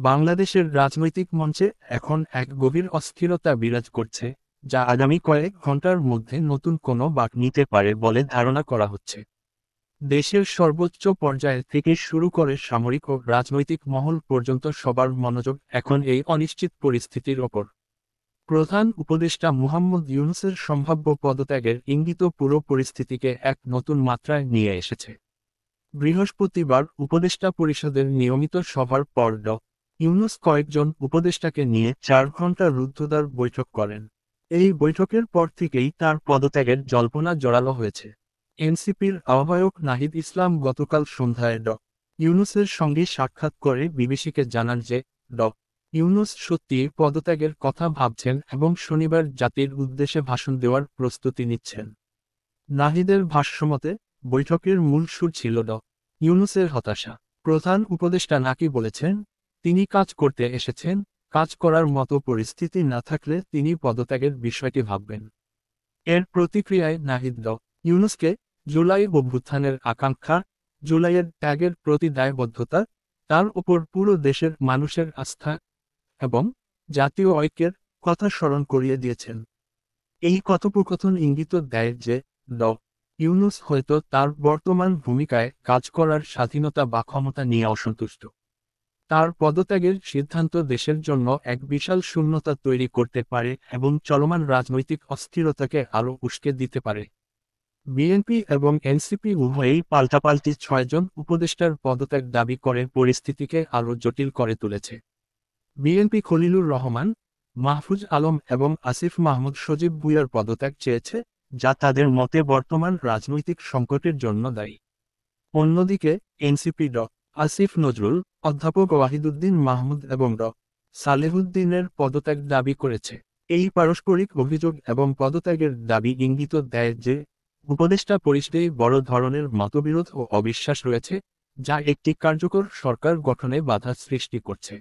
বাংলাদেশের রাজনৈতিক মঞ্চে এখন এক গভীর অস্থিরতা বিরাজ করছে, যা আগামী কয়েক ঘন্টার মধ্যে নতুন কোনো বাঁক নিতে পারে বলে ধারণা করা হচ্ছে। দেশের সর্বোচ্চ পর্যায় থেকে শুরু করে সামরিক ও রাজনৈতিক মহল পর্যন্ত সবার মনোযোগ এখন এই অনিশ্চিত পরিস্থিতির ওপর। প্রধান উপদেষ্টা মুহাম্মদ ইউনূসের সম্ভাব্য পদত্যাগের ইঙ্গিত পুরো পরিস্থিতিকে এক নতুন মাত্রায় নিয়ে এসেছে। বৃহস্পতিবার উপদেষ্টা পরিষদের নিয়মিত সভার পর ইউনূস কয়েকজন উপদেষ্টাকে নিয়ে 4 ঘণ্টা রুদ্ধদ্বার বৈঠক করেন। এই বৈঠকের পর থেকেই তার পদত্যাগের জল্পনা জোরালো হয়েছে। এনসিপির আহ্বায়ক নাহিদ ইসলাম গতকাল সন্ধ্যায় ইউনূসের সঙ্গে সাক্ষাৎ করে বিবিসিকে জানান যে ইউনূস সত্যিই পদত্যাগের কথা ভাবছেন এবং শনিবার জাতির উদ্দেশ্যে ভাষণ দেওয়ার প্রস্তুতি নিচ্ছেন। নাহিদের ভাষ্যমতে বৈঠকের মূল সুর ছিল ইউনূসের হতাশা। প্রধান উপদেষ্টা নাকি বলেছেন, তিনি কাজ করতে এসেছেন, কাজ করার মতো পরিস্থিতি না থাকলে তিনি পদত্যাগের বিষয়টি ভাববেন। এর প্রতিক্রিয়ায় নাহিদ ইউনূসকে জুলাই অভ্যুত্থানের আকাঙ্ক্ষা, জুলাইয়ের ত্যাগের প্রতি দায়বদ্ধতা, তার উপর পুরো দেশের মানুষের আস্থা এবং জাতীয় ঐক্যের কথা স্মরণ করিয়ে দিয়েছেন। এই কথোপকথন ইঙ্গিত দেয় যে ইউনূস হয়তো তার বর্তমান ভূমিকায় কাজ করার স্বাধীনতা বা ক্ষমতা নিয়ে অসন্তুষ্ট। তার পদত্যাগের সিদ্ধান্ত দেশের জন্য এক বিশাল শূন্যতা তৈরি করতে পারে এবং চলমান রাজনৈতিক অস্থিরতাকে আরও উস্কে দিতে পারে। বিএনপি এবং এনসিপি উভয়েই পাল্টাপাল্টি 6 জন উপদেষ্টার পদত্যাগ দাবি করে পরিস্থিতিকে আরও জটিল করে তুলেছে। বিএনপি খলিলুর রহমান, মাহফুজ আলম এবং আসিফ মাহমুদ সজীব ভুঁইয়ার পদত্যাগ চেয়েছে, যা তাদের মতে বর্তমান রাজনৈতিক সংকটের জন্য দায়ী। অন্যদিকে এনসিপি আসিফ নজরুল, অধ্যাপক ওয়াহিদুদ্দিন মাহমুদ এবং সালেহুদ্দিনের পদত্যাগ দাবি করেছে। এই পারস্পরিক অভিযোগ এবং পদত্যাগের দাবি ইঙ্গিত দেয় যে উপদেষ্টা পরিষদে বড় ধরনের মতবিরোধ ও অবিশ্বাস রয়েছে, যা একটি কার্যকর সরকার গঠনে বাধা সৃষ্টি করছে।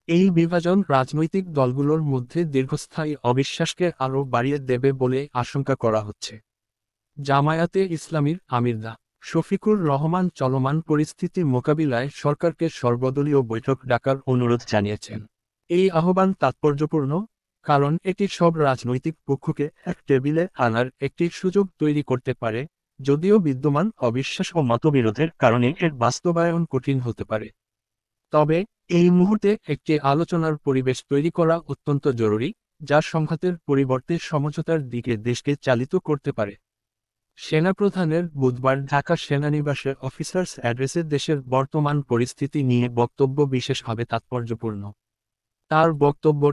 এই বিভাজন রাজনৈতিক দলগুলোর মধ্যে দীর্ঘস্থায়ী অবিশ্বাসকে আরও বাড়িয়ে দেবে বলে আশঙ্কা করা হচ্ছে। জামায়াতে ইসলামীর আমির শফিকুর রহমান চলমান পরিস্থিতি মোকাবিলায় সরকারকে সর্বদলীয় বৈঠক ডাকার অনুরোধ জানিয়েছেন। এই আহ্বান তাৎপর্যপূর্ণ, কারণ এটি সব রাজনৈতিক পক্ষকে এক টেবিলে আনার একটি সুযোগ তৈরি করতে পারে, যদিও বিদ্যমান অবিশ্বাস ও মতবিরোধের কারণে এর বাস্তবায়ন কঠিন হতে পারে। তবে এই মুহূর্তে একটি আলোচনার পরিবেশ তৈরি করা অত্যন্ত জরুরি, যা সংঘাতের পরিবর্তে সমঝোতার দিকে দেশকে চালিত করতে পারে। সেনাপ্রধানের বুধবার ঢাকা সেনানিবাসে অফিসার্স অ্যাড্রেসে দেশের বর্তমান পরিস্থিতি নিয়ে বক্তব্য বিশেষভাবে তাৎপর্যপূর্ণ। তার বক্তব্য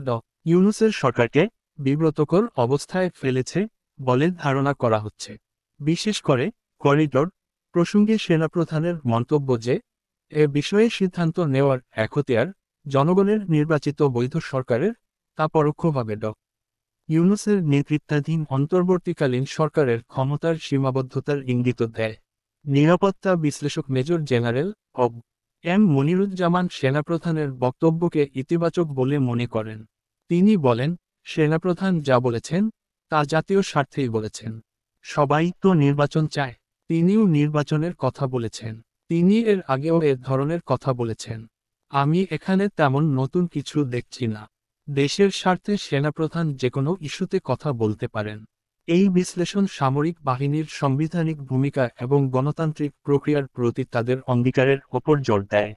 ইউনূসের সরকারকে বিব্রতকর অবস্থায় ফেলেছে বলে ধারণা করা হচ্ছে। বিশেষ করে করিডোর প্রসঙ্গে সেনাপ্রধানের মন্তব্য যে এ বিষয়ে সিদ্ধান্ত নেওয়ার এখতিয়ার জনগণের নির্বাচিত বৈধ সরকারের, তা পরোক্ষভাবে ইউনূসের নেতৃত্বাধীন অন্তর্বর্তীকালীন সরকারের ক্ষমতার সীমাবদ্ধতার ইঙ্গিত দেয়। নিরাপত্তা বিশ্লেষক মেজর জেনারেল এম মনিরুজ্জামান সেনাপ্রধানের বক্তব্যকে ইতিবাচক বলে মনে করেন। তিনি বলেন, সেনাপ্রধান যা বলেছেন তা জাতীয় স্বার্থেই বলেছেন। সবাই তো নির্বাচন চায়। তিনিও নির্বাচনের কথা বলেছেন। তিনি এর আগেও এ ধরনের কথা বলেছেন। আমি এখানে তেমন নতুন কিছু দেখছি না। দেশের স্বার্থে সেনাপ্রধান যেকোনো ইস্যুতে কথা বলতে পারেন। এই বিশ্লেষণ সামরিক বাহিনীর সাংবিধানিক ভূমিকা এবং গণতান্ত্রিক প্রক্রিয়ার প্রতি তাদের অঙ্গীকারের ওপর জোর দেয়।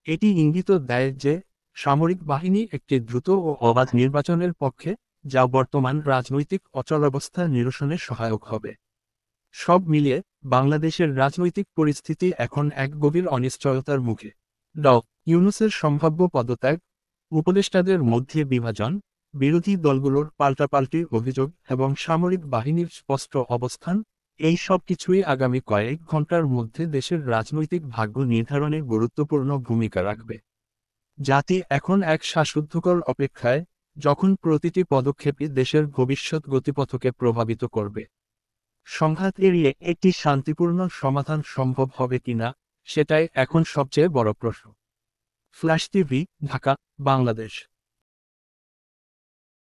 এটি ইঙ্গিত দেয় যে সামরিক বাহিনী একটি দ্রুত ও অবাধ নির্বাচনের পক্ষে, যা বর্তমান রাজনৈতিক অচলাবস্থা নিরসনে সহায়ক হবে। সব মিলিয়ে বাংলাদেশের রাজনৈতিক পরিস্থিতি এখন এক গভীর অনিশ্চয়তার মুখে। ইউনূসের সম্ভাব্য পদত্যাগ, উপদেষ্টাদের মধ্যে বিভাজন, বিরোধী দলগুলোর পাল্টাপাল্টি অভিযোগ এবং সামরিক বাহিনীর স্পষ্ট অবস্থান, এই সব কিছুই আগামী কয়েক ঘন্টার মধ্যে দেশের রাজনৈতিক ভাগ্য নির্ধারণে গুরুত্বপূর্ণ ভূমিকা রাখবে। জাতি এখন এক শ্বাসরুদ্ধকর অপেক্ষায়, যখন প্রতিটি পদক্ষেপই দেশের ভবিষ্যৎ গতিপথকে প্রভাবিত করবে। সংঘাত এড়িয়ে একটি শান্তিপূর্ণ সমাধান সম্ভব হবে কিনা, সেটাই এখন সবচেয়ে বড় প্রশ্ন। Flash TV, Dhaka, Bangladesh.